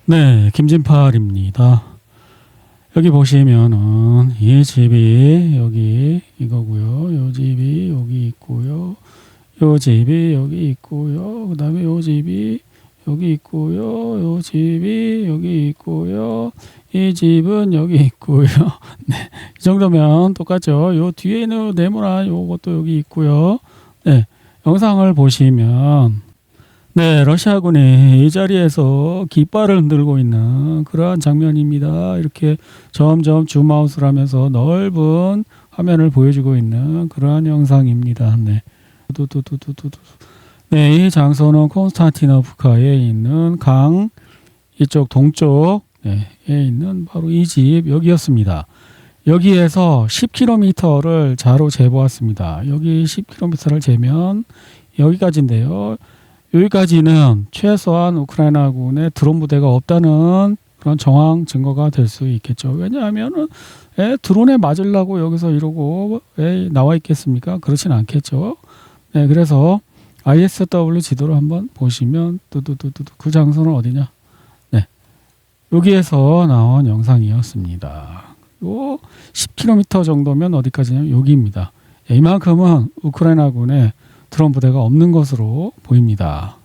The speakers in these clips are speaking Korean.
네, 김진팔입니다. 여기 보시면은 이 집이 여기 이거고요. 요 집이 여기 있고요. 요 집이 여기 있고요. 그 다음에 요 집이 여기 있고요. 요 집이 여기 있고요. 이 집은 여기 있고요. 네, 이 정도면 똑같죠. 요 뒤에 있는 네모난 요것도 여기 있고요. 네, 영상을 보시면 네, 러시아군이 이 자리에서 깃발을 흔들고 있는 그러한 장면입니다. 이렇게 점점 줌아웃을 하면서 넓은 화면을 보여주고 있는 그러한 영상입니다. 네. 네, 이 장소는 콘스탄티노프카에 있는 강 이쪽 동쪽에 있는 바로 이 집 여기였습니다. 여기에서 10km를 자로 재보았습니다. 여기 10km를 재면 여기까지인데요. 여기까지는 최소한 우크라이나군의 드론 부대가 없다는 그런 정황 증거가 될 수 있겠죠. 왜냐하면은 드론에 맞으려고 여기서 이러고 왜 나와 있겠습니까? 그렇진 않겠죠. 네, 그래서 ISW 지도를 한번 보시면 그 장소는 어디냐? 네, 여기에서 나온 영상이었습니다. 요 10km 정도면 어디까지냐면 여기입니다. 이만큼은 우크라이나군의 드론 부대가 없는 것으로 보입니다.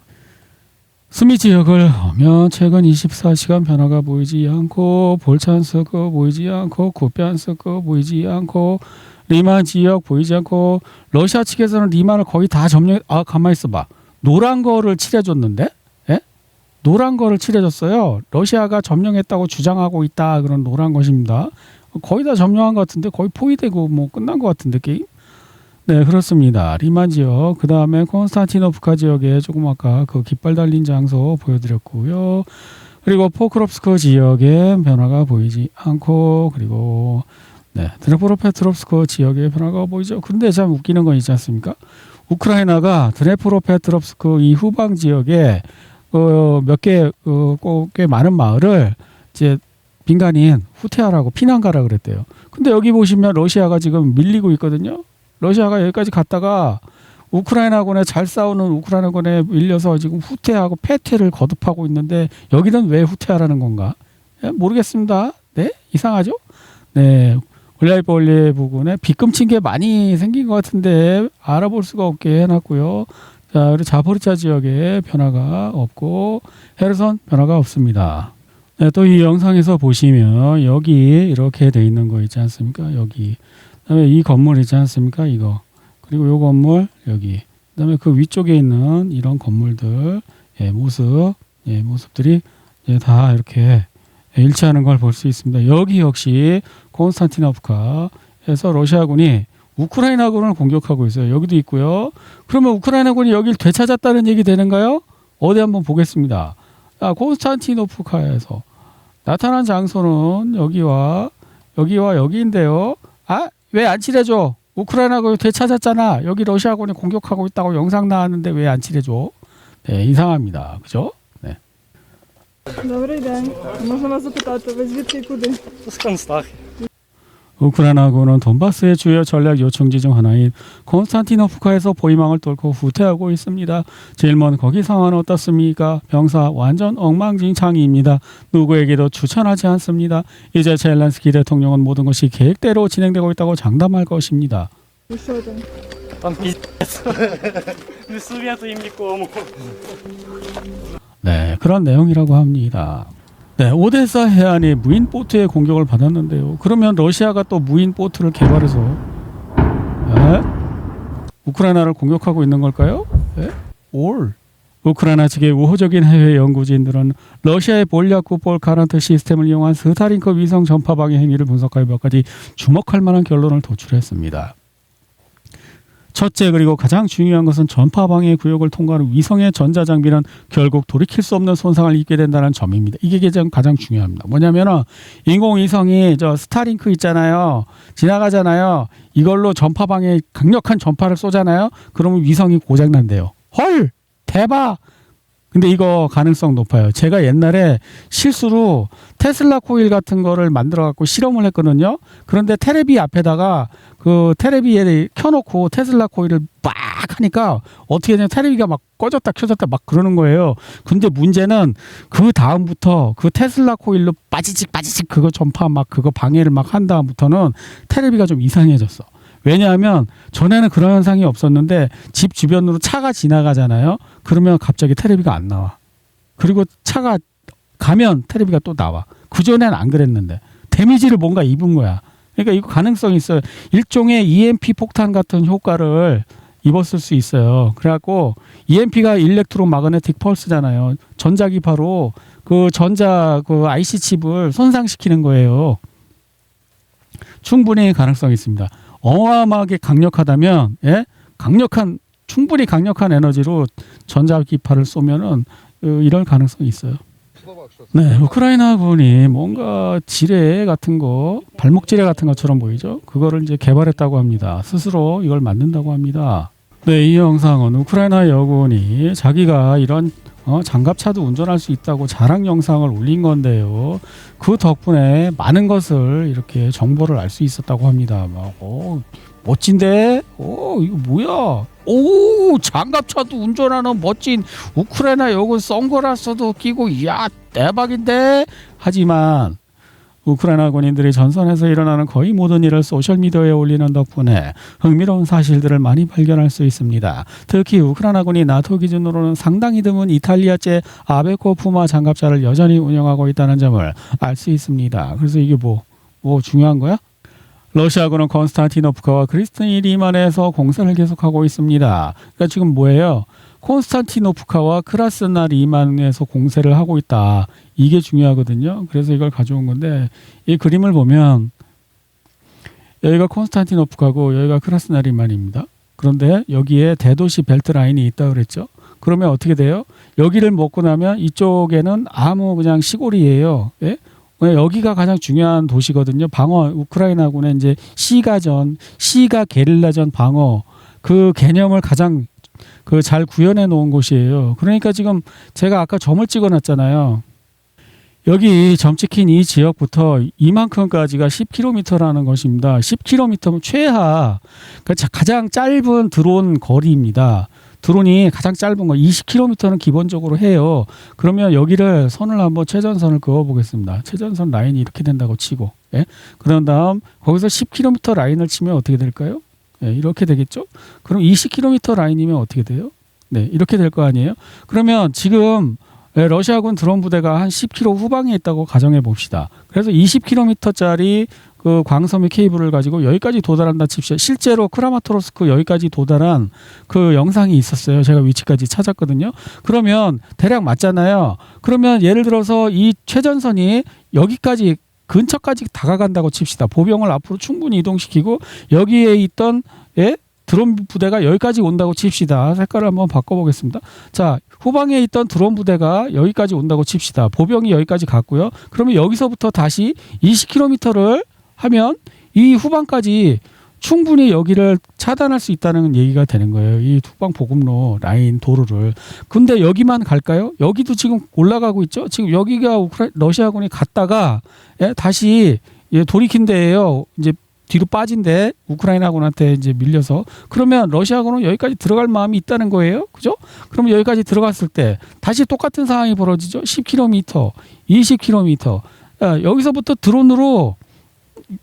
수미 지역을 보면 최근 24시간 변화가 보이지 않고 볼찬스크 보이지 않고 쿠피안스크 보이지 않고 리만 지역 보이지 않고 러시아 측에서는 리만을 거의 다 점령. 가만히 있어봐. 노란 거를 칠해줬는데? 예? 노란 거를 칠해줬어요. 러시아가 점령했다고 주장하고 있다. 그런 노란 것입니다. 거의 다 점령한 것 같은데 거의 포위되고 뭐 끝난 것 같은데 게임? 네, 그렇습니다. 리만 지역, 그 다음에 콘스탄티노프카 지역에 조금 아까 그 깃발 달린 장소 보여드렸고요. 그리고 포크롭스크 지역에 변화가 보이지 않고, 그리고 네, 드네프로페트롭스크 지역에 변화가 보이죠. 근데 참 웃기는 건 있지 않습니까? 우크라이나가 드네프로페트롭스크 이 후방 지역에 몇 개, 꽤 많은 마을을 이제 민간인 후퇴하라고 피난가라 그랬대요. 근데 여기 보시면 러시아가 지금 밀리고 있거든요. 러시아가 여기까지 갔다가 우크라이나군에 잘 싸우는 우크라이나군에 밀려서 지금 후퇴하고 패퇴를 거듭하고 있는데 여기는 왜 후퇴하라는 건가? 모르겠습니다. 네, 이상하죠? 네, 골리아이폴리 부근에 빗금친 게 많이 생긴 것 같은데 알아볼 수가 없게 해놨고요. 자, 그리고 자포리차 지역에 변화가 없고 헤르손 변화가 없습니다. 네, 또 이 영상에서 보시면 여기 이렇게 돼 있는 거 있지 않습니까? 여기. 그다음에 이 건물 있지 않습니까? 이거. 그리고 요 건물 여기. 그다음에 그 위쪽에 있는 이런 건물들 모습들이 다 이렇게 일치하는 걸 볼 수 있습니다. 여기 역시 콘스탄티노프카에서 러시아군이 우크라이나군을 공격하고 있어요. 여기도 있고요. 그러면 우크라이나군이 여기를 되찾았다는 얘기 되는가요? 어디 한번 보겠습니다. 콘스탄티노프카에서 나타난 장소는 여기와 여기인데요. 왜 안 칠해줘? 우크라이나군이 되찾았잖아. 여기 러시아군이 공격하고 있다고 영상 나왔는데 왜 안 칠해줘? 네, 이상합니다. 그죠? 네. Добрий день. Можна вас запитати, ви звідки і куди? З Констахи. 우크라이나군은 돈바스의 주요 전략 요청지 중 하나인 콘스탄티노프카에서 포위망을 뚫고 후퇴하고 있습니다. 질문 거기 상황은 어떻습니까? 병사 완전 엉망진창입니다. 누구에게도 추천하지 않습니다. 이제 젤렌스키 대통령은 모든 것이 계획대로 진행되고 있다고 장담할 것입니다. І що там? Там піздець. Не совєтуємо нікому. 네, 그런 내용이라고 합니다. 네, 오데사 해안이 무인 보트의 공격을 받았는데요. 그러면 러시아가 또 무인 보트를 개발해서 우크라이나를 공격하고 있는 걸까요? 우크라이나 측의 우호적인 해외 연구진들은 러시아의 볼야쿠 볼카란트 시스템을 이용한 스타링크 위성 전파 방해 행위를 분석하여 몇 가지 주목할 만한 결론을 도출했습니다. 첫째, 그리고 가장 중요한 것은 전파 방해 구역을 통과하는 위성의 전자장비는 결국 돌이킬 수 없는 손상을 입게 된다는 점입니다. 이게 가장 중요합니다. 뭐냐면은 인공위성이 저 스타링크 있잖아요. 지나가잖아요. 이걸로 전파 방해 강력한 전파를 쏘잖아요. 그러면 위성이 고장난대요. 헐! 대박! 근데 이거 가능성 높아요. 제가 옛날에 실수로 테슬라 코일 같은 거를 만들어 갖고 실험을 했거든요. 그런데 테레비 앞에다가 그 테레비에 켜놓고 테슬라 코일을 막 하니까 어떻게 되냐, 테레비가 막 꺼졌다 켜졌다 막 그러는 거예요. 근데 문제는 그 다음부터 그 테슬라 코일로 빠지직 그거 전파 막 그거 방해를 막 한 다음부터는 테레비가 좀 이상해졌어. 왜냐하면 전에는 그런 현상이 없었는데 집 주변으로 차가 지나가잖아요. 그러면 갑자기 테레비가 안 나와. 그리고 차가 가면 테레비가 또 나와. 그전에는 안 그랬는데 데미지를 뭔가 입은 거야. 그러니까 이거 가능성이 있어요. 일종의 EMP 폭탄 같은 효과를 입었을 수 있어요. 그래갖고 EMP가 일렉트로 마그네틱 펄스잖아요. 전자기파로 그 전자 그 IC 칩을 손상시키는 거예요. 충분히 가능성이 있습니다. 어마어마하게 강력하다면, 예? 충분히 강력한 에너지로 전자기파를 쏘면은 이럴 가능성이 있어요. 네, 우크라이나군이 뭔가 지뢰 같은 거, 발목 지뢰 같은 것처럼 보이죠? 그거를 이제 개발했다고 합니다. 스스로 이걸 만든다고 합니다. 네, 이 영상은 우크라이나 여군이 자기가 이런 장갑차도 운전할 수 있다고 자랑 영상을 올린 건데요. 그 덕분에 많은 것을 이렇게 정보를 알 수 있었다고 합니다. 막, 멋진데? 이거 뭐야? 장갑차도 운전하는 멋진 우크라이나 여군 선글라스도 끼고, 이야, 대박인데? 하지만 우크라이나 군인들이 전선에서 일어나는 거의 모든 일을 소셜미디어에 올리는 덕분에 흥미로운 사실들을 많이 발견할 수 있습니다. 특히 우크라이나군이 나토 기준으로는 상당히 드문 이탈리아제 아베코 푸마 장갑차를 여전히 운영하고 있다는 점을 알 수 있습니다. 그래서 이게 뭐 중요한 거야? 러시아군은 콘스탄티노프카와 크리스티니 리만에서 공세를 계속하고 있습니다. 그러니까 지금 뭐예요? 콘스탄티노프카와 크라스나 리만에서 공세를 하고 있다. 이게 중요하거든요. 그래서 이걸 가져온 건데, 이 그림을 보면 여기가 콘스탄티노프카고 여기가 크라스나 리만입니다. 그런데 여기에 대도시 벨트 라인이 있다고 그랬죠. 그러면 어떻게 돼요? 여기를 먹고 나면 이쪽에는 아무 그냥 시골이에요. 예? 여기가 가장 중요한 도시거든요. 방어, 우크라이나군의 이제 시가 게릴라전 방어, 그 개념을 가장 잘 구현해 놓은 곳이에요. 그러니까 지금 제가 아까 점을 찍어 놨잖아요. 여기 점 찍힌 이 지역부터 이만큼까지가 10km라는 것입니다. 10km면 최하, 그러니까 가장 짧은 드론 거리입니다. 드론이 가장 짧은 거 20km는 기본적으로 해요. 그러면 여기를 선을 한번 최전선을 그어 보겠습니다. 최전선 라인이 이렇게 된다고 치고, 예? 그런 다음 거기서 10km 라인을 치면 어떻게 될까요? 예, 이렇게 되겠죠? 그럼 20km 라인이면 어떻게 돼요? 네, 이렇게 될 거 아니에요? 그러면 지금 러시아군 드론 부대가 한 10km 후방에 있다고 가정해 봅시다. 그래서 20km짜리 그 광섬유 케이블을 가지고 여기까지 도달한다 칩시다. 실제로 크라마토르스크 여기까지 도달한 그 영상이 있었어요. 제가 위치까지 찾았거든요. 그러면 대략 맞잖아요. 그러면 예를 들어서 이 최전선이 여기까지 근처까지 다가간다고 칩시다. 보병을 앞으로 충분히 이동시키고 여기에 있던 드론 부대가 여기까지 온다고 칩시다. 색깔을 한번 바꿔보겠습니다. 자, 후방에 있던 드론 부대가 여기까지 온다고 칩시다. 보병이 여기까지 갔고요. 그러면 여기서부터 다시 20km를 하면 이 후방까지 충분히 여기를 차단할 수 있다는 얘기가 되는 거예요. 이 후방 보급로 라인 도로를. 근데 여기만 갈까요? 여기도 지금 올라가고 있죠. 지금 여기가 러시아군이 갔다가 다시 돌이킨 데예요. 이제 뒤로 빠진데 우크라이나군한테 이제 밀려서. 그러면 러시아군은 여기까지 들어갈 마음이 있다는 거예요. 그죠? 그러면 여기까지 들어갔을 때 다시 똑같은 상황이 벌어지죠. 10km, 20km. 여기서부터 드론으로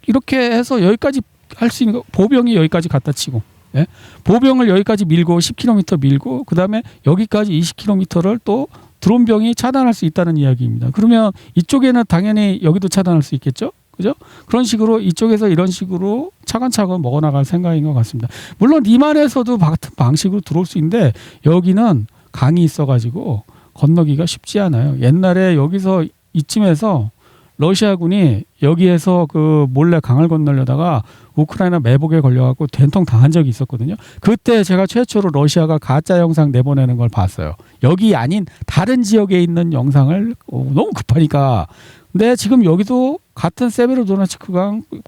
이렇게 해서 여기까지 할 수 있는 거. 보병이 여기까지 갖다 치고, 예? 보병을 여기까지 밀고 10km 밀고 그다음에 여기까지 20km를 또 드론병이 차단할 수 있다는 이야기입니다. 그러면 이쪽에는 당연히 여기도 차단할 수 있겠죠? 그죠? 그런 식으로 이쪽에서 이런 식으로 차근차근 먹어나갈 생각인 것 같습니다. 물론 리만에서도 같은 방식으로 들어올 수 있는데 여기는 강이 있어가지고 건너기가 쉽지 않아요. 옛날에 여기서 이쯤에서 러시아군이 여기에서 그 몰래 강을 건너려다가 우크라이나 매복에 걸려갖고 된통 당한 적이 있었거든요. 그때 제가 최초로 러시아가 가짜 영상 내보내는 걸 봤어요. 여기 아닌 다른 지역에 있는 영상을 너무 급하니까. 근데 지금 여기도 같은 세베로도네츠크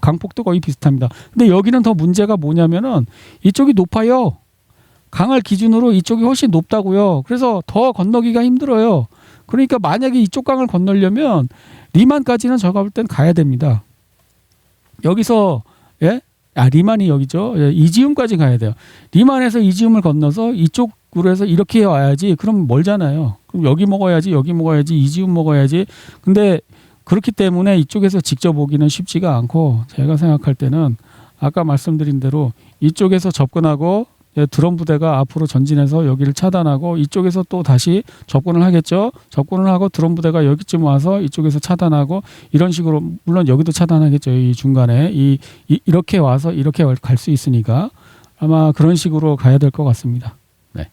강폭도 거의 비슷합니다. 근데 여기는 더 문제가 뭐냐면은 이쪽이 높아요. 강을 기준으로 이쪽이 훨씬 높다고요. 그래서 더 건너기가 힘들어요. 그러니까 만약에 이쪽 강을 건너려면 리만까지는 제가 볼 땐 가야 됩니다. 여기서 예? 리만이 여기죠. 예, 이지움까지 가야 돼요. 리만에서 이지움을 건너서 이쪽으로 해서 이렇게 와야지. 그럼 멀잖아요. 그럼 여기 먹어야지, 여기 먹어야지, 이지움 먹어야지. 근데 그렇기 때문에 이쪽에서 직접 오기는 쉽지가 않고 제가 생각할 때는 아까 말씀드린 대로 이쪽에서 접근하고 드럼 부대가 앞으로 전진해서 여기를 차단하고 이쪽에서 또 다시 접근을 하겠죠. 접근을 하고 드럼 부대가 여기쯤 와서 이쪽에서 차단하고 이런 식으로 물론 여기도 차단하겠죠. 이 중간에 이렇게 와서 이렇게 갈 수 있으니까 아마 그런 식으로 가야 될 것 같습니다. 네.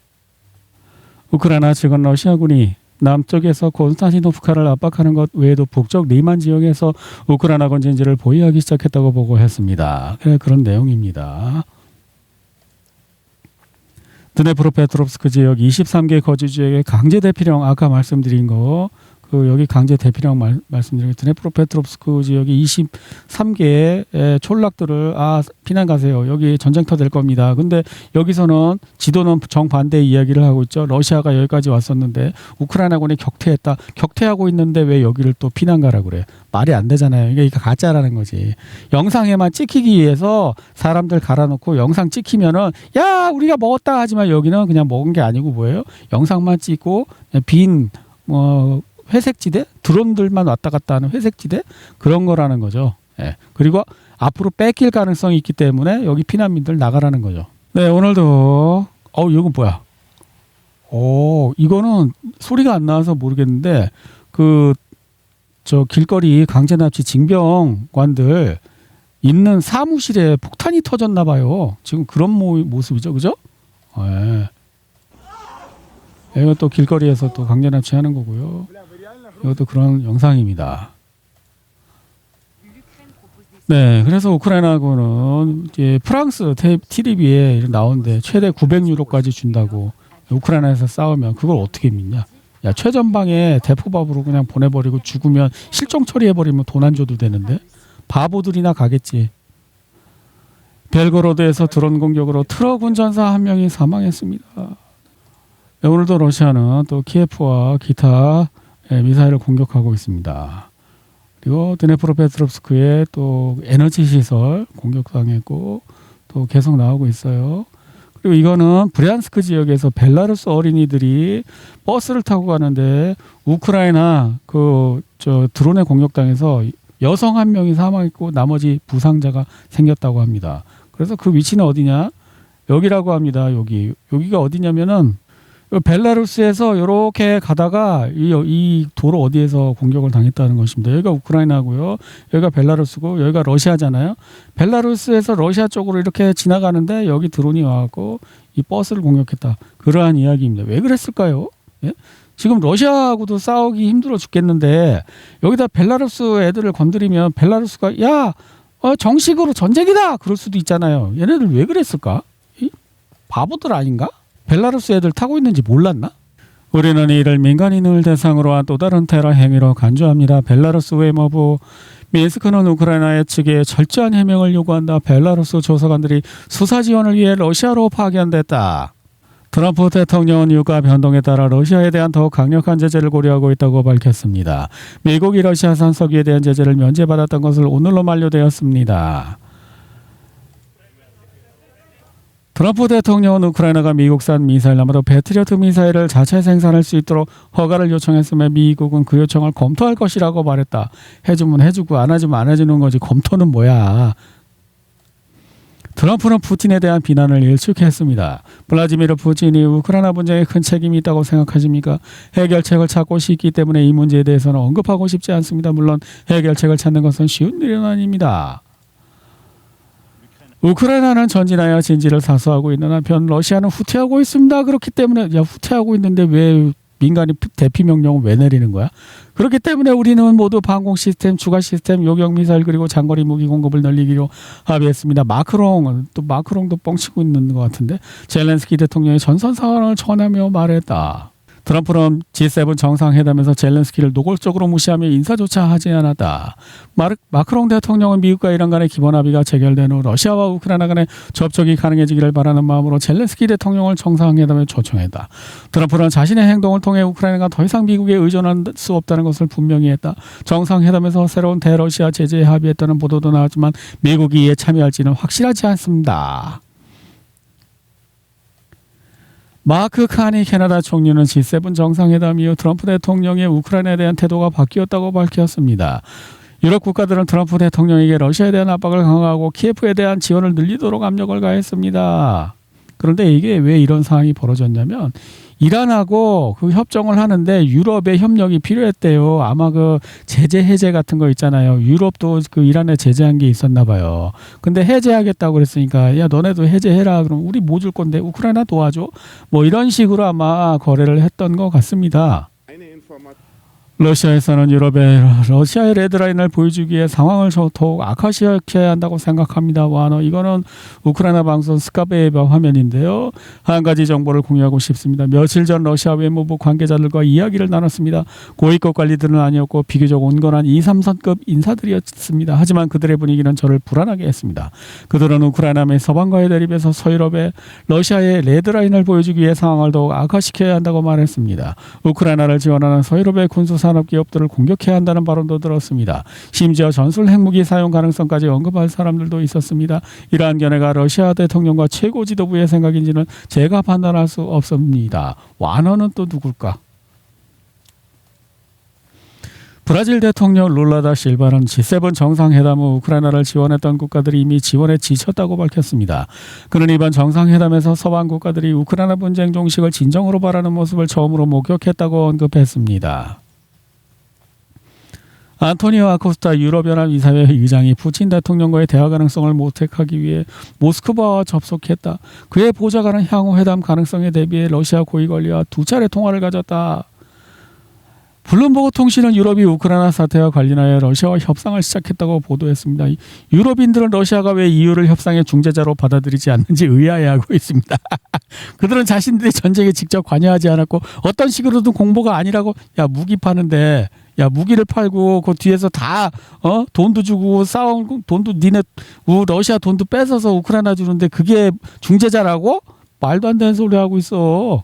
우크라이나 측은 러시아군이 남쪽에서 콘스탄티노프카를 압박하는 것 외에도 북쪽 리만 지역에서 우크라이나군 진지를 보유하기 시작했다고 보고했습니다. 그런 내용입니다. 드네프로페트롭스크 지역 23개 거주지역의 강제 대피령 아까 말씀드린 거 여기 강제 대피령 말씀드린 드네프로페트롭스크 지역이 23개의 촌락들을 피난 가세요. 여기 전쟁터 될 겁니다. 근데 여기서는 지도는 정반대 이야기를 하고 있죠. 러시아가 여기까지 왔었는데 우크라이나군이 격퇴했다. 격퇴하고 있는데 왜 여기를 또 피난 가라 그래. 말이 안 되잖아요. 이게 가짜라는 거지. 영상에만 찍히기 위해서 사람들 갈아놓고 영상 찍히면은 야 우리가 먹었다 하지만 여기는 그냥 먹은 게 아니고 뭐예요? 영상만 찍고 빈 회색지대? 드론들만 왔다 갔다 하는 회색지대? 그런 거라는 거죠. 예. 그리고 앞으로 뺏길 가능성이 있기 때문에 여기 피난민들 나가라는 거죠. 네, 오늘도 이건 뭐야? 이거는 소리가 안 나와서 모르겠는데 길거리 강제납치 징병관들 있는 사무실에 폭탄이 터졌나 봐요. 지금 그런 모습이죠. 그죠? 예. 이것도 길거리에서 또 강제납치하는 거고요. 이것도 그런 영상입니다. 네, 그래서 우크라이나군은 이제 프랑스 TV에 나오는데 최대 900유로까지 준다고 우크라이나에서 싸우면 그걸 어떻게 믿냐? 야, 최전방에 대포밥으로 그냥 보내버리고 죽으면 실종 처리해버리면 돈 안 줘도 되는데 바보들이나 가겠지. 벨고로드에서 드론 공격으로 트럭 운전사 1명이 사망했습니다. 네, 오늘도 러시아는 또 키예프와 기타 미사일을 공격하고 있습니다. 그리고 드네프로페트롭스크에 또 에너지 시설 공격당했고 또 계속 나오고 있어요. 그리고 이거는 브리안스크 지역에서 벨라루스 어린이들이 버스를 타고 가는데 우크라이나 드론에 공격당해서 여성 1명이 사망했고 나머지 부상자가 생겼다고 합니다. 그래서 그 위치는 어디냐? 여기라고 합니다. 여기가 어디냐면은 벨라루스에서 이렇게 가다가 이 도로 어디에서 공격을 당했다는 것입니다. 여기가 우크라이나고요. 여기가 벨라루스고 여기가 러시아잖아요. 벨라루스에서 러시아 쪽으로 이렇게 지나가는데 여기 드론이 와갖고 이 버스를 공격했다. 그러한 이야기입니다. 왜 그랬을까요? 예? 지금 러시아하고도 싸우기 힘들어 죽겠는데 여기다 벨라루스 애들을 건드리면 벨라루스가 정식으로 전쟁이다! 그럴 수도 있잖아요. 얘네들 왜 그랬을까? 바보들 아닌가? 벨라루스 애들 타고 있는지 몰랐나? 우리는 이를 민간인을 대상으로 한 또 다른 테러 행위로 간주합니다. 벨라루스 외무부 민스크는 우크라이나 측에 철저한 해명을 요구한다. 벨라루스 조사관들이 수사 지원을 위해 러시아로 파견됐다. 트럼프 대통령은 유가 변동에 따라 러시아에 대한 더욱 강력한 제재를 고려하고 있다고 밝혔습니다. 미국이 러시아산 석유에 대한 제재를 면제받았던 것을 오늘로 만료되었습니다. 트럼프 대통령은 우크라이나가 미국산 미사일 아마도 패트리어트 미사일을 자체 생산할 수 있도록 허가를 요청했으며 미국은 그 요청을 검토할 것이라고 말했다. 해주면 해주고 안 해주면 안 해주는 거지. 검토는 뭐야. 트럼프는 푸틴에 대한 비난을 일축했습니다. 블라디미르 푸틴이 우크라이나 분쟁에 큰 책임이 있다고 생각하십니까? 해결책을 찾고 싶기 때문에 이 문제에 대해서는 언급하고 싶지 않습니다. 물론 해결책을 찾는 것은 쉬운 일은 아닙니다. 우크라이나는 전진하여 진지를 사수하고 있는 한편 러시아는 후퇴하고 있습니다. 그렇기 때문에 후퇴하고 있는데 왜 민간이 대피 명령을 왜 내리는 거야? 그렇기 때문에 우리는 모두 방공 시스템, 추가 시스템, 요격 미사일 그리고 장거리 무기 공급을 늘리기로 합의했습니다. 마크롱도 뻥치고 있는 것 같은데 젤렌스키 대통령이 전선 상황을 전하며 말했다. 트럼프는 G7 정상회담에서 젤렌스키를 노골적으로 무시하며 인사조차 하지 않았다. 마크롱 대통령은 미국과 이란 간의 기본 합의가 체결된 후 러시아와 우크라이나 간의 접촉이 가능해지기를 바라는 마음으로 젤렌스키 대통령을 정상회담에 초청했다. 트럼프는 자신의 행동을 통해 우크라이나가 더 이상 미국에 의존할 수 없다는 것을 분명히 했다. 정상회담에서 새로운 대러시아 제재에 합의했다는 보도도 나왔지만 미국이 이에 참여할지는 확실하지 않습니다. 마크 카니 캐나다 총리는 G7 정상회담 이후 트럼프 대통령의 우크라이나에 대한 태도가 바뀌었다고 밝혔습니다. 유럽 국가들은 트럼프 대통령에게 러시아에 대한 압박을 강화하고 키예프에 대한 지원을 늘리도록 압력을 가했습니다. 그런데 이게 왜 이런 상황이 벌어졌냐면 이란하고 그 협정을 하는데 유럽의 협력이 필요했대요. 아마 그 제재 해제 같은 거 있잖아요. 유럽도 그 이란에 제재한 게 있었나 봐요. 근데 해제하겠다고 그랬으니까 야 너네도 해제해라. 그럼 우리 뭐 줄 건데 우크라이나 도와줘? 뭐 이런 식으로 아마 거래를 했던 것 같습니다. 러시아에서는 유럽에 러시아의 레드라인을 보여주기 위해 상황을 더욱 악화시켜야 한다고 생각합니다. 이거는 우크라이나 방송 스카베이바 화면인데요. 한 가지 정보를 공유하고 싶습니다. 며칠 전 러시아 외무부 관계자들과 이야기를 나눴습니다. 고위급 관리들은 아니었고 비교적 온건한 2, 3선급 인사들이었습니다. 하지만 그들의 분위기는 저를 불안하게 했습니다. 그들은 우크라이나의 서방과의 대립에서 서유럽에 러시아의 레드라인을 보여주기 위해 상황을 더욱 악화시켜야 한다고 말했습니다. 우크라이나를 지원하는 서유럽의 군수 산업 기업들을 공격해야 한다는 발언도 들었습니다. 심지어 전술 핵무기 사용 가능성까지 언급할 사람들도 있었습니다. 이러한 견해가 러시아 대통령과 최고 지도부의 생각인지는 제가 판단할 수 없습니다. 완어는 또 누굴까? 브라질 대통령 룰라 다 실바는 G7 정상회담 후 우크라이나를 지원했던 국가들이 이미 지원에 지쳤다고 밝혔습니다. 그는 이번 정상회담에서 서방 국가들이 우크라이나 분쟁 종식을 진정으로 바라는 모습을 처음으로 목격했다고 언급했습니다. 안토니오 아코스타 유럽연합 이사회 의장이 푸틴 대통령과의 대화 가능성을 모색하기 위해 모스크바와 접속했다. 그의 보좌관은 향후 회담 가능성에 대비해 러시아 고위관리와 2차례 통화를 가졌다. 블룸버그 통신은 유럽이 우크라이나 사태와 관련하여 러시아와 협상을 시작했다고 보도했습니다. 유럽인들은 러시아가 왜 EU를 협상의 중재자로 받아들이지 않는지 의아해하고 있습니다. 그들은 자신들이 전쟁에 직접 관여하지 않았고 어떤 식으로든 공보가 아니라고 무기 파는데 무기를 팔고 그 뒤에서 다 돈도 주고 싸운 돈도 니네 러시아 돈도 뺏어서 우크라이나 주는데 그게 중재자라고? 말도 안 되는 소리 하고 있어.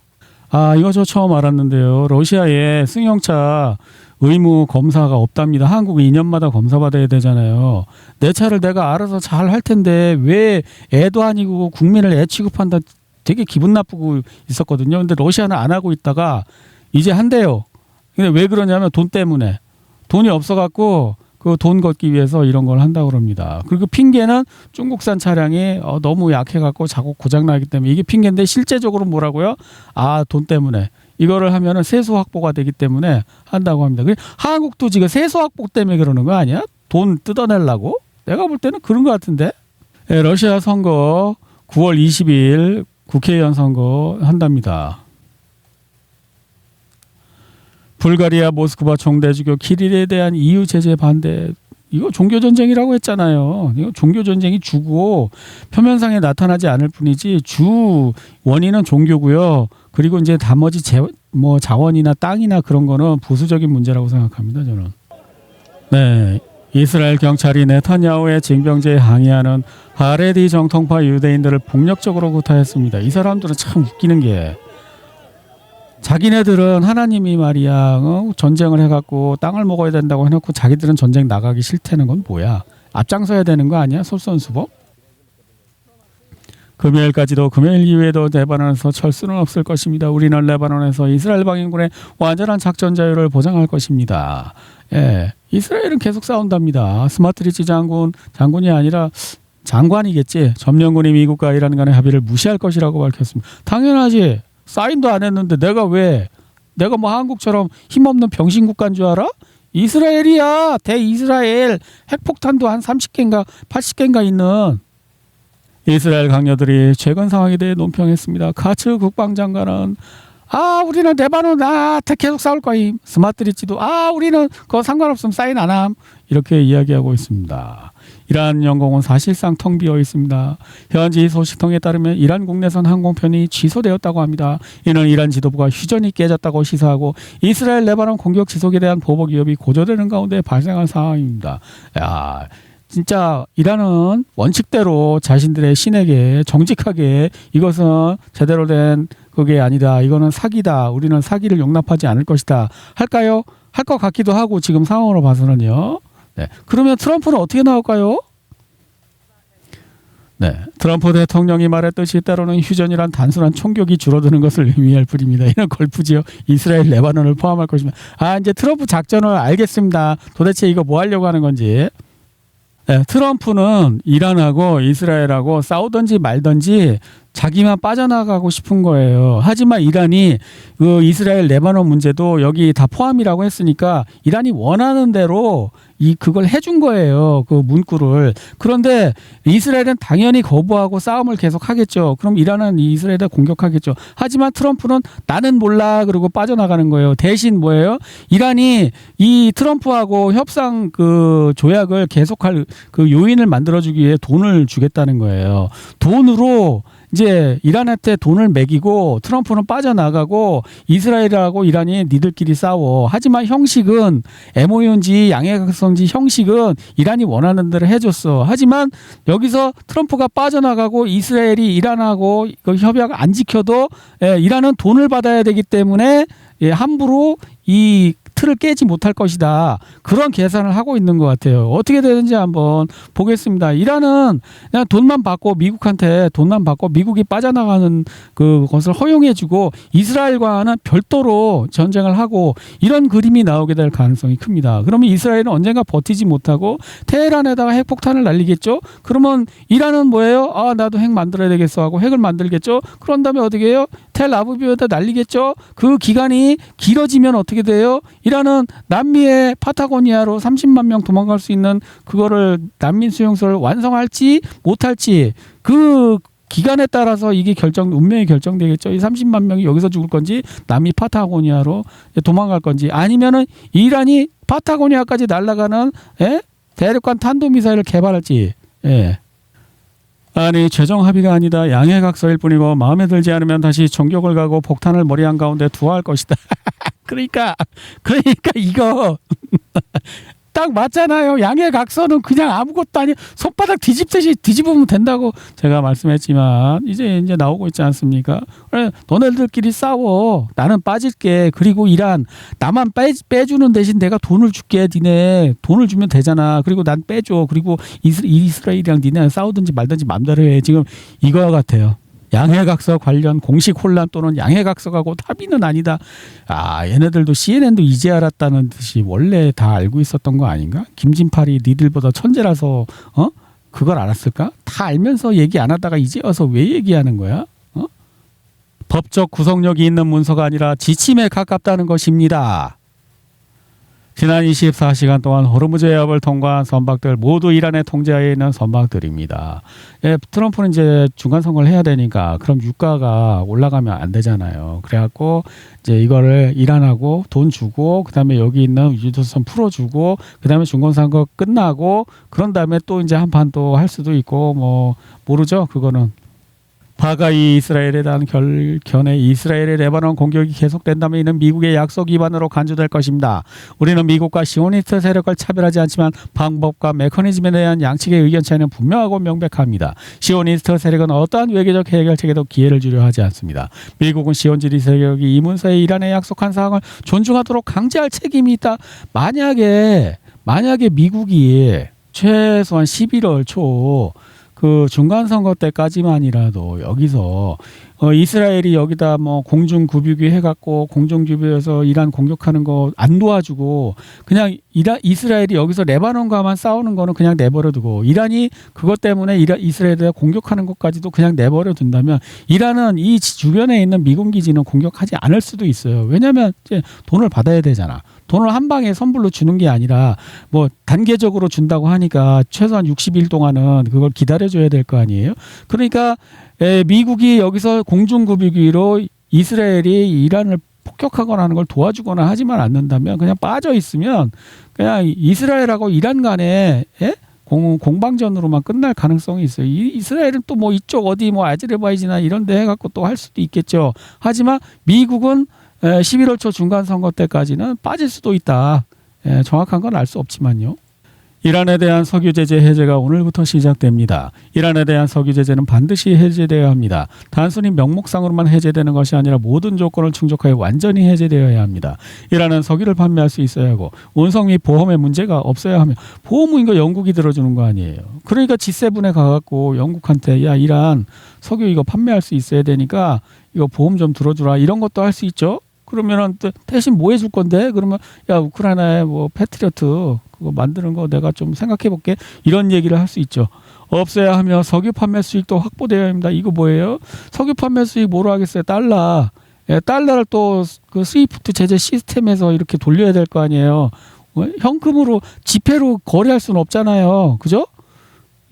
이거 저 처음 알았는데요. 러시아에 승용차 의무 검사가 없답니다. 한국은 2년마다 검사 받아야 되잖아요. 내 차를 내가 알아서 잘 할 텐데 왜 애도 아니고 국민을 애 취급한다 되게 기분 나쁘고 있었거든요. 근데 러시아는 안 하고 있다가 이제 한대요. 근데 왜 그러냐면 돈 때문에. 돈이 없어갖고 그 돈 걷기 위해서 이런 걸 한다고 그럽니다. 그리고 핑계는 중국산 차량이 너무 약해갖고 자꾸 고장나기 때문에 이게 핑계인데 실제적으로 뭐라고요? 돈 때문에. 이거를 하면은 세수 확보가 되기 때문에 한다고 합니다. 한국도 지금 세수 확보 때문에 그러는 거 아니야? 돈 뜯어내려고? 내가 볼 때는 그런 것 같은데. 네, 러시아 선거 9월 20일 국회의원 선거 한답니다. 불가리아 모스크바 총대주교 키릴에 대한 EU 제재 반대. 이거 종교전쟁이라고 했잖아요. 이거 종교전쟁이 주고 표면상에 나타나지 않을 뿐이지 주 원인은 종교고요. 그리고 이제 나머지 자원이나 땅이나 그런 거는 부수적인 문제라고 생각합니다. 저는. 네. 이스라엘 경찰이 네타냐후의 징병제에 항의하는 하레디 정통파 유대인들을 폭력적으로 구타했습니다. 이 사람들은 참 웃기는 게 자기네들은 하나님이 말이야 전쟁을 해갖고 땅을 먹어야 된다고 해놓고 자기들은 전쟁 나가기 싫다는 건 뭐야? 앞장서야 되는 거 아니야? 솔선수범? 금요일까지도 금요일 이후에도 레바논에서 철수는 없을 것입니다. 우리는 레바논에서 이스라엘 방위군의 완전한 작전 자유를 보장할 것입니다. 예, 이스라엘은 계속 싸운답니다. 스마트리치 장군이 아니라 장관이겠지. 점령군이 미국과 이란 간의 합의를 무시할 것이라고 밝혔습니다. 당연하지. 사인도 안 했는데 내가 한국처럼 힘없는 병신 국가인 줄 알아? 이스라엘이야. 대이스라엘. 핵폭탄도 한 30개인가 80개인가 있는. 이스라엘 강요들이 최근 상황에 대해 논평했습니다. 카츠 국방장관은 우리는 레바논 계속 싸울 거임. 스마트리치도 우리는 그거 상관없으면 사인 안 함. 이렇게 이야기하고 있습니다. 이란 영공은 사실상 텅 비어 있습니다. 현지 소식통에 따르면 이란 국내선 항공편이 취소되었다고 합니다. 이는 이란 지도부가 휴전이 깨졌다고 시사하고 이스라엘 레바논 공격 지속에 대한 보복 위협이 고조되는 가운데 발생한 상황입니다. 야, 진짜 이란은 원칙대로 자신들의 신에게 정직하게 이것은 제대로 된 그게 아니다. 이거는 사기다. 우리는 사기를 용납하지 않을 것이다. 할까요? 할 것 같기도 하고 지금 상황으로 봐서는요. 네. 그러면 트럼프는 어떻게 나올까요? 네. 트럼프 대통령이 말했듯이 때로는 휴전이란 단순한 총격이 줄어드는 것을 의미할 뿐입니다. 이는 걸프지요. 이스라엘, 레바논을 포함할 것입니다. 아, 이제 트럼프 작전을 알겠습니다. 도대체 이거 뭐 하려고 하는 건지. 네, 트럼프는 이란하고 이스라엘하고 싸우든지 말든지 자기만 빠져나가고 싶은 거예요. 하지만 이란이 그 이스라엘 레바논 문제도 여기 다 포함이라고 했으니까 이란이 원하는 대로 그걸 해준 거예요. 그 문구를. 그런데 이스라엘은 당연히 거부하고 싸움을 계속 하겠죠. 그럼 이란은 이스라엘에 공격하겠죠. 하지만 트럼프는 나는 몰라 그러고 빠져나가는 거예요. 대신 뭐예요? 이란이 이 트럼프하고 협상 그 조약을 계속할 그 요인을 만들어주기 위해 돈을 주겠다는 거예요. 돈으로 이제 이란한테 돈을 매기고 트럼프는 빠져나가고 이스라엘하고 이란이 니들끼리 싸워. 하지만 형식은 MOU인지 양해각서인지 형식은 이란이 원하는 대로 해줬어. 하지만 여기서 트럼프가 빠져나가고 이스라엘이 이란하고 그 협약 안 지켜도 이란은 돈을 받아야 되기 때문에 함부로 이 틀을 깨지 못할 것이다. 그런 계산을 하고 있는 것 같아요. 어떻게 되는지 한번 보겠습니다. 이란은 그냥 돈만 받고 미국한테 돈만 받고 미국이 빠져나가는 그것을 허용해주고 이스라엘과는 별도로 전쟁을 하고 이런 그림이 나오게 될 가능성이 큽니다. 그러면 이스라엘은 언젠가 버티지 못하고 테헤란에다가 핵폭탄을 날리겠죠. 그러면 이란은 뭐예요? 아, 나도 핵 만들어야 되겠어 하고 핵을 만들겠죠. 그런 다음에 어떻게 해요? 텔아비브에다 날리겠죠. 그 기간이 길어지면 어떻게 돼요? 이란은 남미의 파타고니아로 30만 명 도망갈 수 있는 그거를 난민 수용소를 완성할지 못할지 그 기간에 따라서 이게 운명이 결정되겠죠. 이 30만 명이 여기서 죽을 건지 남미 파타고니아로 도망갈 건지 아니면은 이란이 파타고니아까지 날아가는 대륙간 탄도미사일을 개발할지. 아니 최종 합의가 아니다. 양해각서일 뿐이고 마음에 들지 않으면 다시 정격을 가고 폭탄을 머리 한가운데 두어할 것이다. 그러니까 이거 딱 맞잖아요. 양해각서는 그냥 아무것도 아니 손바닥 뒤집듯이 뒤집으면 된다고 제가 말씀했지만 이제 나오고 있지 않습니까? 그래, 너네들끼리 싸워. 나는 빠질게. 그리고 이란 나만 빼주는 대신 내가 돈을 줄게. 니네 돈을 주면 되잖아. 그리고 난 빼줘. 그리고 이스라엘이랑 니네 싸우든지 말든지 맘대로 해. 지금 이거와 같아요. 양해각서 관련 공식 혼란 또는 양해각서가고 합의는 아니다. 아, 얘네들도 CNN도 이제 알았다는 듯이 원래 다 알고 있었던 거 아닌가? 김진팔이 니들보다 천재라서 그걸 알았을까? 다 알면서 얘기 안 하다가 이제 와서 왜 얘기하는 거야? 법적 구속력이 있는 문서가 아니라 지침에 가깝다는 것입니다. 지난 24시간 동안 호르무즈 해협을 통과한 선박들 모두 이란의 통제하에 있는 선박들입니다. 트럼프는 이제 중간 선거를 해야 되니까 그럼 유가가 올라가면 안 되잖아요. 그래갖고 이제 이거를 이란하고 돈 주고 그다음에 여기 있는 유조선 풀어주고 그다음에 중간 선거 끝나고 그런 다음에 또 이제 한 판 또 할 수도 있고 뭐 모르죠. 그거는. 바가이 이스라엘에 대한 결견에 이스라엘의 레바논 공격이 계속된다면 이는 미국의 약속 위반으로 간주될 것입니다. 우리는 미국과 시오니스트 세력을 차별하지 않지만 방법과 메커니즘에 대한 양측의 의견 차이는 분명하고 명백합니다. 시오니스트 세력은 어떠한 외교적 해결책에도 기회를 주려 하지 않습니다. 미국은 시온주의 세력이 이 문서에 이란에 약속한 사항을 존중하도록 강제할 책임이 있다. 만약에 미국이 최소한 11월 초 그 중간 선거 때까지만이라도 여기서 이스라엘이 여기다 뭐 공중 구비기 해갖고 공중 구비에서 이란 공격하는 거 안 도와주고 그냥 이스라엘이 여기서 레바논과만 싸우는 거는 그냥 내버려두고 이란이 그것 때문에 이스라엘에 공격하는 것까지도 그냥 내버려둔다면 이란은 이 주변에 있는 미군 기지는 공격하지 않을 수도 있어요. 왜냐하면 이제 돈을 받아야 되잖아. 돈을 한 방에 선불로 주는 게 아니라 뭐 단계적으로 준다고 하니까 최소한 60일 동안은 그걸 기다려줘야 될 거 아니에요. 그러니까 미국이 여기서 공중구비기로 이스라엘이 이란을 폭격하거나 하는 걸 도와주거나 하지만 않는다면 그냥 빠져 있으면 그냥 이스라엘하고 이란 간에 공방전으로만 끝날 가능성이 있어요. 이스라엘은 또 뭐 이쪽 어디 뭐 아제르바이잔이나 이런 데 해갖고 또 할 수도 있겠죠. 하지만 미국은 11월 초 중간 선거 때까지는 빠질 수도 있다. 정확한 건 알 수 없지만요. 이란에 대한 석유 제재 해제가 오늘부터 시작됩니다. 이란에 대한 석유 제재는 반드시 해제되어야 합니다. 단순히 명목상으로만 해제되는 것이 아니라 모든 조건을 충족하여 완전히 해제되어야 합니다. 이란은 석유를 판매할 수 있어야 하고 운송 및 보험에 문제가 없어야 하며 보험은 이거 영국이 들어주는 거 아니에요. 그러니까 G7에 가갖고 영국한테 야 이란 석유 이거 판매할 수 있어야 되니까 이거 보험 좀 들어주라 이런 것도 할 수 있죠. 그러면은 대신 뭐 해줄 건데? 그러면 야 우크라이나에 뭐 패트리어트 그거 만드는 거 내가 좀 생각해 볼게. 이런 얘기를 할 수 있죠. 없어야 하며 석유 판매 수익도 확보되어야 합니다. 이거 뭐예요? 석유 판매 수익 뭐로 하겠어요? 달러. 달러를 또 그 스위프트 제재 시스템에서 이렇게 돌려야 될 거 아니에요. 현금으로 지폐로 거래할 수는 없잖아요. 그죠?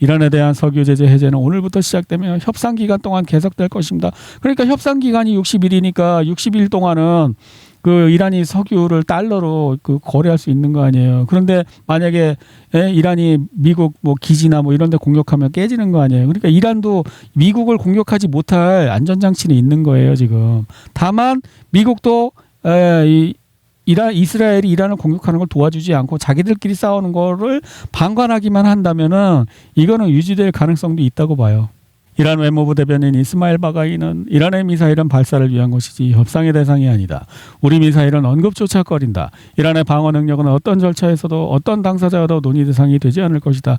이란에 대한 석유 제재 해제는 오늘부터 시작되며 협상 기간 동안 계속될 것입니다. 그러니까 협상 기간이 60일이니까 60일 동안은 그 이란이 석유를 달러로 그 거래할 수 있는 거 아니에요. 그런데 만약에 이란이 미국 뭐 기지나 뭐 이런 데 공격하면 깨지는 거 아니에요. 그러니까 이란도 미국을 공격하지 못할 안전장치는 있는 거예요, 지금. 다만 미국도 이스라엘이 이란을 공격하는 걸 도와주지 않고 자기들끼리 싸우는 거를 방관하기만 한다면은 이거는 유지될 가능성도 있다고 봐요. 이란 외무부 대변인 이스마일 바가이는 이란의 미사일은 발사를 위한 것이지 협상의 대상이 아니다. 우리 미사일은 언급조차 꺼린다. 이란의 방어 능력은 어떤 절차에서도 어떤 당사자와도 논의 대상이 되지 않을 것이다.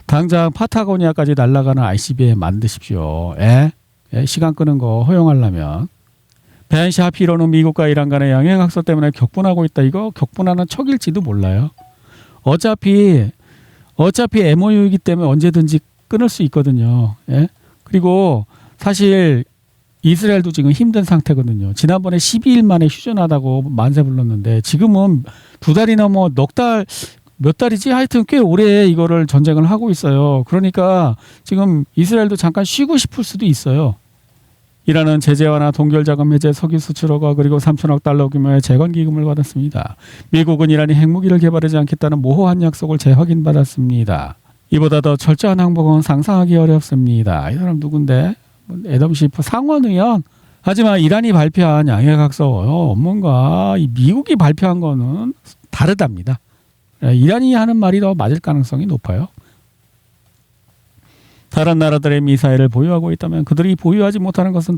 당장 파타고니아까지 날아가는 ICBM 만드십시오. 시간 끄는 거 허용하려면. 벤 샤피로는 미국과 이란 간의 양해각서 때문에 격분하고 있다. 이거 격분하는 척일지도 몰라요. 어차피 MOU이기 때문에 언제든지 끊을 수 있거든요. 그리고 사실 이스라엘도 지금 힘든 상태거든요. 지난번에 12일 만에 휴전하다고 만세 불렀는데 지금은 2달이 넘어 몇 달이지? 하여튼 꽤 오래 이거를 전쟁을 하고 있어요. 그러니까 지금 이스라엘도 잠깐 쉬고 싶을 수도 있어요. 이란은 제재 완화, 동결자금 해제, 석유 수출 허가 그리고 3천억 달러 규모의 재건 기금을 받았습니다. 미국은 이란이 핵무기를 개발하지 않겠다는 모호한 약속을 재확인받았습니다. 이보다 더 철저한 항복은 상상하기 어렵습니다. 이 사람 누군데? 애덤 시프 상원의원. 하지만 이란이 발표한 양해각서 뭔가 미국이 발표한 거는 다르답니다. 이란이 하는 말이 더 맞을 가능성이 높아요. 다른 나라들의 미사일을 보유하고 있다면 그들이 보유하지 못하는 것은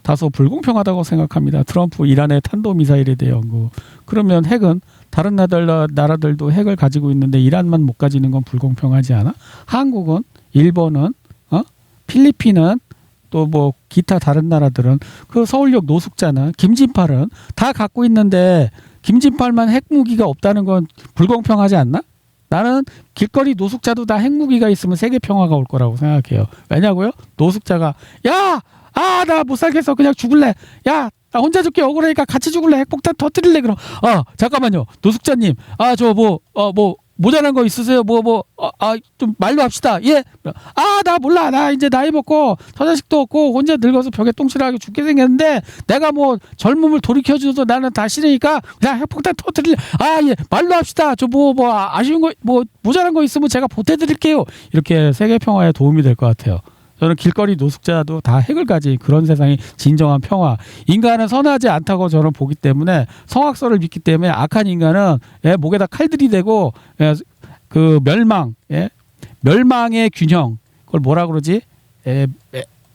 다소 불공평하다고 생각합니다. 트럼프 이란의 탄도미사일에 대해 연구. 그러면 핵은 다른 나라들도 핵을 가지고 있는데 이란만 못 가지는 건 불공평하지 않아? 한국은, 일본은, 필리핀은 또 뭐 기타 다른 나라들은 그 서울역 노숙자는 김진팔은 다 갖고 있는데 김진팔만 핵무기가 없다는 건 불공평하지 않나? 나는 길거리 노숙자도 다 핵무기가 있으면 세계 평화가 올 거라고 생각해요. 왜냐고요? 노숙자가 나 못 살겠어. 그냥 죽을래. 야, 나 혼자 죽기 억울하니까 같이 죽을래. 핵폭탄 터뜨릴래. 그럼 잠깐만요. 노숙자님. 모자란 거 있으세요? 좀 말로 합시다. 예. 나 몰라. 나 이제 나이 먹고 처자식도 없고 혼자 늙어서 벽에 똥칠하게 죽게 생겼는데 내가 뭐 젊음을 돌이켜줘도 나는 다 싫으니까 그냥 핵폭탄 터뜨릴래. 예. 말로 합시다. 저 아쉬운 거 모자란 거 있으면 제가 보태드릴게요. 이렇게 세계 평화에 도움이 될 것 같아요. 저는 길거리 노숙자도 다 핵을 가진 그런 세상이 진정한 평화. 인간은 선하지 않다고 저는 보기 때문에 성악설을 믿기 때문에 악한 인간은 목에다 칼들이 대고 그 멸망의 균형. 그걸 뭐라 그러지?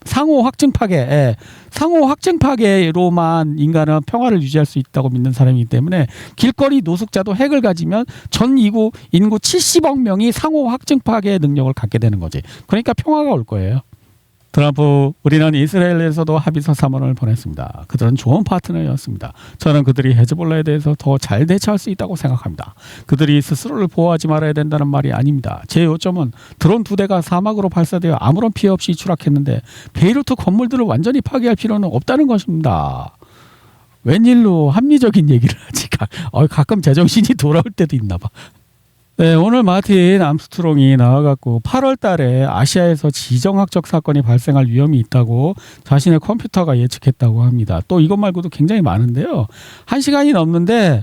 상호 확증 파괴. 상호 확증 파괴로만 인간은 평화를 유지할 수 있다고 믿는 사람이기 때문에 길거리 노숙자도 핵을 가지면 전 인구 70억 명이 상호 확증 파괴의 능력을 갖게 되는 거지. 그러니까 평화가 올 거예요. 트럼프, 우리는 이스라엘에서도 합의서 3원을 보냈습니다. 그들은 좋은 파트너였습니다. 저는 그들이 헤즈볼라에 대해서 더 잘 대처할 수 있다고 생각합니다. 그들이 스스로를 보호하지 말아야 된다는 말이 아닙니다. 제 요점은 드론 2대가 사막으로 발사되어 아무런 피해 없이 추락했는데 베이루트 건물들을 완전히 파괴할 필요는 없다는 것입니다. 웬일로 합리적인 얘기를 하지? 가끔 제정신이 돌아올 때도 있나 봐. 네, 오늘 마틴 암스트롱이 나와갖고 8월 달에 아시아에서 지정학적 사건이 발생할 위험이 있다고 자신의 컴퓨터가 예측했다고 합니다. 또 이것 말고도 굉장히 많은데요. 1시간이 넘는데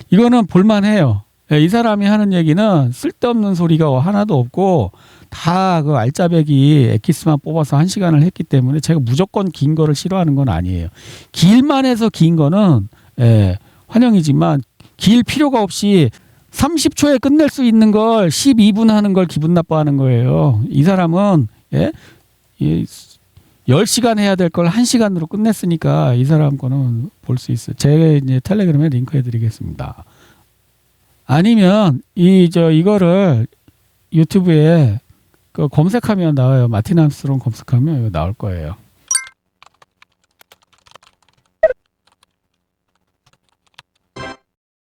이거는 볼만해요. 이 사람이 하는 얘기는 쓸데없는 소리가 하나도 없고 다 그 알짜배기 엑기스만 뽑아서 1시간을 했기 때문에 제가 무조건 긴 거를 싫어하는 건 아니에요. 길만 해서 긴 거는 환영이지만 길 필요가 없이 30초에 끝낼 수 있는 걸 12분 하는 걸 기분 나빠하는 거예요. 이 사람은 10시간 해야 될 걸 1시간으로 끝냈으니까 이 사람 거는 볼 수 있어요. 제가 이제 텔레그램에 링크해 드리겠습니다. 아니면 이거를 유튜브에 검색하면 나와요. 마틴 암스트롱 검색하면 이거 나올 거예요.